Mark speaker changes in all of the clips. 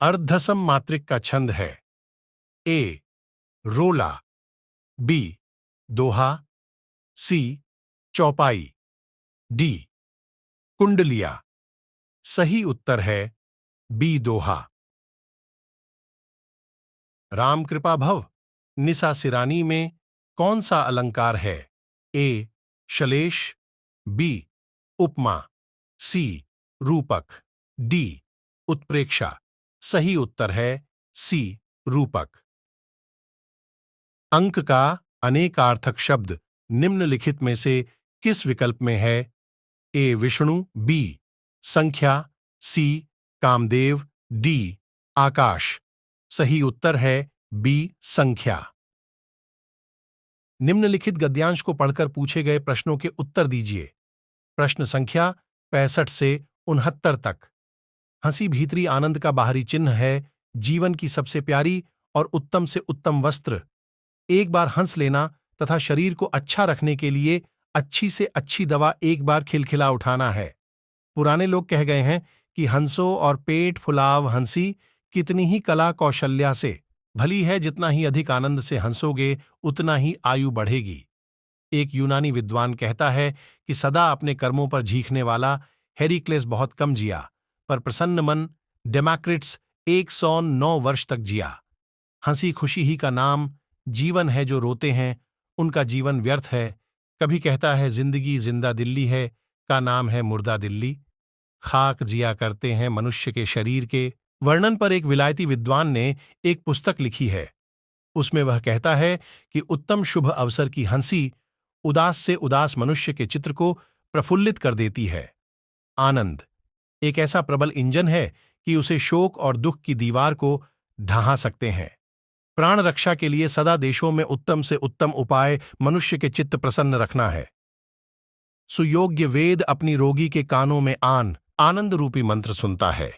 Speaker 1: अर्धसम मात्रिक का छंद है? ए रोला, बी दोहा, सी चौपाई, डी कुंडलिया। सही उत्तर है बी दोहा। राम कृपा भव निसा सिरानी में कौन सा अलंकार है? ए शलेष, बी उपमा, सी रूपक, डी उत्प्रेक्षा। सही उत्तर है सी रूपक। अंक का अनेकार्थक शब्द निम्नलिखित में से किस विकल्प में है? ए विष्णु, बी संख्या, सी कामदेव, डी आकाश। सही उत्तर है बी संख्या। निम्नलिखित गद्यांश को पढ़कर पूछे गए प्रश्नों के उत्तर दीजिए। प्रश्न संख्या 65 से 69 तक। हंसी भीतरी आनंद का बाहरी चिन्ह है। जीवन की सबसे प्यारी और उत्तम से उत्तम वस्त्र। एक बार हंस लेना तथा शरीर को अच्छा रखने के लिए अच्छी से अच्छी दवा एक बार खिलखिला उठाना है। पुराने लोग कह गए हैं कि हंसो और पेट फुलाव हंसी, कितनी ही कला कौशल्या से। भली है जितना ही अधिक आनंद से हंसोगे उतना ही आयु बढ़ेगी। एक यूनानी विद्वान कहता है कि सदा अपने कर्मों पर झींकने वाला हेरिक्लेस बहुत कम जिया, पर प्रसन्न मन डेमाक्रिट्स 109 वर्ष तक जिया। हंसी खुशी ही का नाम जीवन है, जो रोते हैं उनका जीवन व्यर्थ है। कभी कहता है जिंदगी जिंदा दिल्ली है, का नाम है मुर्दा दिल्ली। खाक जिया करते हैं मनुष्य के शरीर के वर्णन पर एक विलायती विद्वान ने एक पुस्तक लिखी है। उसमें वह कहता है कि उत्तम शुभ अवसर की हंसी उदास से उदास मनुष्य के चित्र को प्रफुल्लित कर देती है। आनंद एक ऐसा प्रबल इंजन है कि उसे शोक और दुख की दीवार को ढहा सकते हैं। प्राण रक्षा के लिए सदा देशों में उत्तम से उत्तम उपाय मनुष्य के चित्त प्रसन्न रखना है। सुयोग्य वेद अपनी रोगी के कानों में आनंद रूपी मंत्र सुनता है।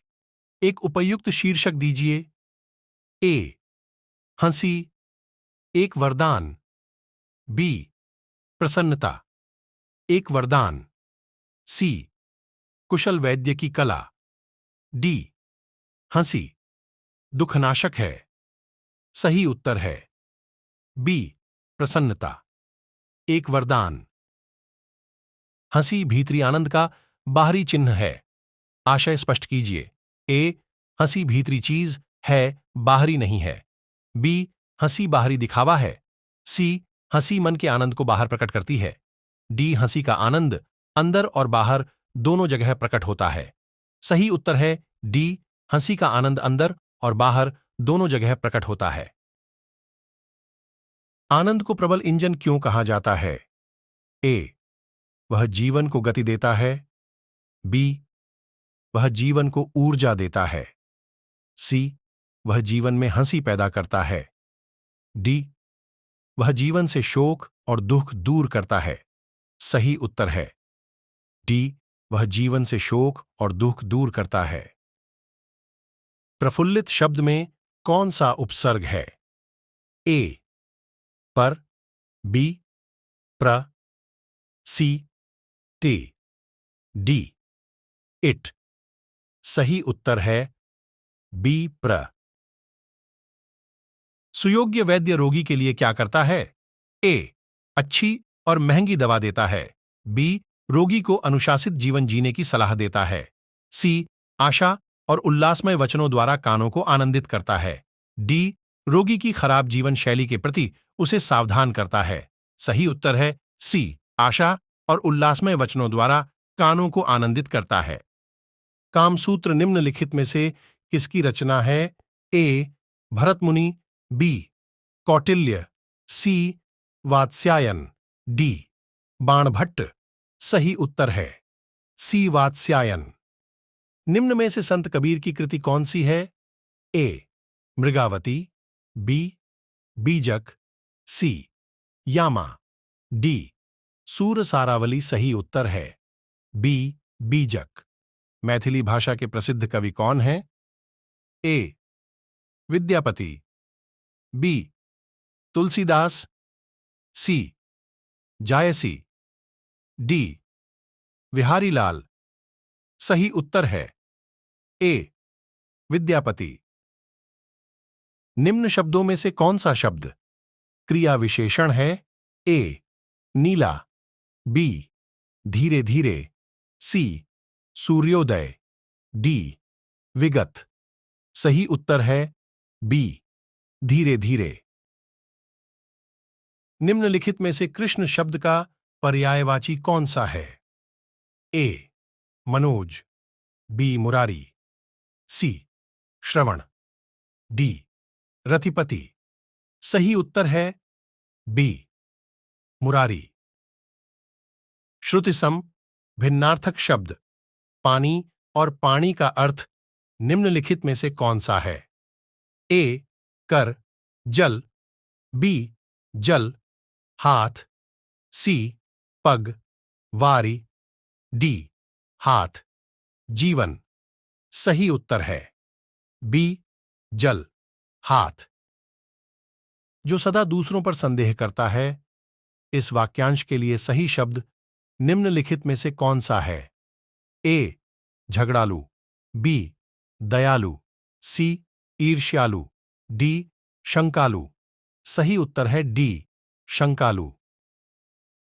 Speaker 1: एक उपयुक्त शीर्षक दीजिए। ए हंसी एक वरदान, बी प्रसन्नता एक वरदान, सी कुशल वैद्य की कला, डी हंसी दुखनाशक है। सही उत्तर है बी प्रसन्नता एक वरदान। हंसी भीतरी आनंद का बाहरी चिन्ह है। आशय स्पष्ट कीजिए। ए हंसी भीतरी चीज है, बाहरी नहीं है। बी हंसी बाहरी दिखावा है। सी हंसी मन के आनंद को बाहर प्रकट करती है। डी हंसी का आनंद अंदर और बाहर दोनों जगह प्रकट होता है। सही उत्तर है डी हंसी का आनंद अंदर और बाहर दोनों जगह प्रकट होता है। आनंद को प्रबल इंजन क्यों कहा जाता है? ए वह जीवन को गति देता है, बी वह जीवन को ऊर्जा देता है, सी वह जीवन में हंसी पैदा करता है, डी वह जीवन से शोक और दुख दूर करता है। सही उत्तर है डी वह जीवन से शोक और दुख दूर करता है। प्रफुल्लित शब्द में कौन सा उपसर्ग है? ए पर, बी प्र, सी टी, डी इट। सही उत्तर है बी प्र। सुयोग्य वैद्य रोगी के लिए क्या करता है? ए अच्छी और महंगी दवा देता है, बी रोगी को अनुशासित जीवन जीने की सलाह देता है, सी आशा और उल्लासमय वचनों द्वारा कानों को आनंदित करता है, डी रोगी की खराब जीवन शैली के प्रति उसे सावधान करता है। सही उत्तर है सी आशा और उल्लासमय वचनों द्वारा कानों को आनंदित करता है। कामसूत्र निम्नलिखित में से किसकी रचना है? ए भरत मुनि, बी कौटिल्य, सी वात्स्यायन, डी बाणभट्ट। सही उत्तर है सी वात्स्यायन। निम्न में से संत कबीर की कृति कौन सी है? ए मृगावती, बी बीजक, सी यामा, डी सूरसारावली। सही उत्तर है बी बीजक। मैथिली भाषा के प्रसिद्ध कवि कौन हैं? ए विद्यापति, बी तुलसीदास, सी जायसी, डी बिहारीलाल। सही उत्तर है ए विद्यापति। निम्न शब्दों में से कौन सा शब्द क्रिया विशेषण है? ए नीला, बी धीरे धीरे, सी सूर्योदय, डी विगत। सही उत्तर है बी धीरे धीरे। निम्नलिखित में से कृष्ण शब्द का पर्यायवाची कौन सा है? ए मनोज, बी मुरारी, सी श्रवण, डी रतिपति। सही उत्तर है बी मुरारी। श्रुतिसम भिन्नार्थक शब्द पानी और पानी का अर्थ निम्नलिखित में से कौन सा है? ए कर, जल, बी जल, हाथ, सी पग, वारी, डी हाथ, जीवन। सही उत्तर है बी जल, हाथ। जो सदा दूसरों पर संदेह करता है, इस वाक्यांश के लिए सही शब्द निम्नलिखित में से कौन सा है? ए झगड़ालू, बी दयालु, सी ईर्ष्यालु, डी शंकालु। सही उत्तर है डी शंकालु।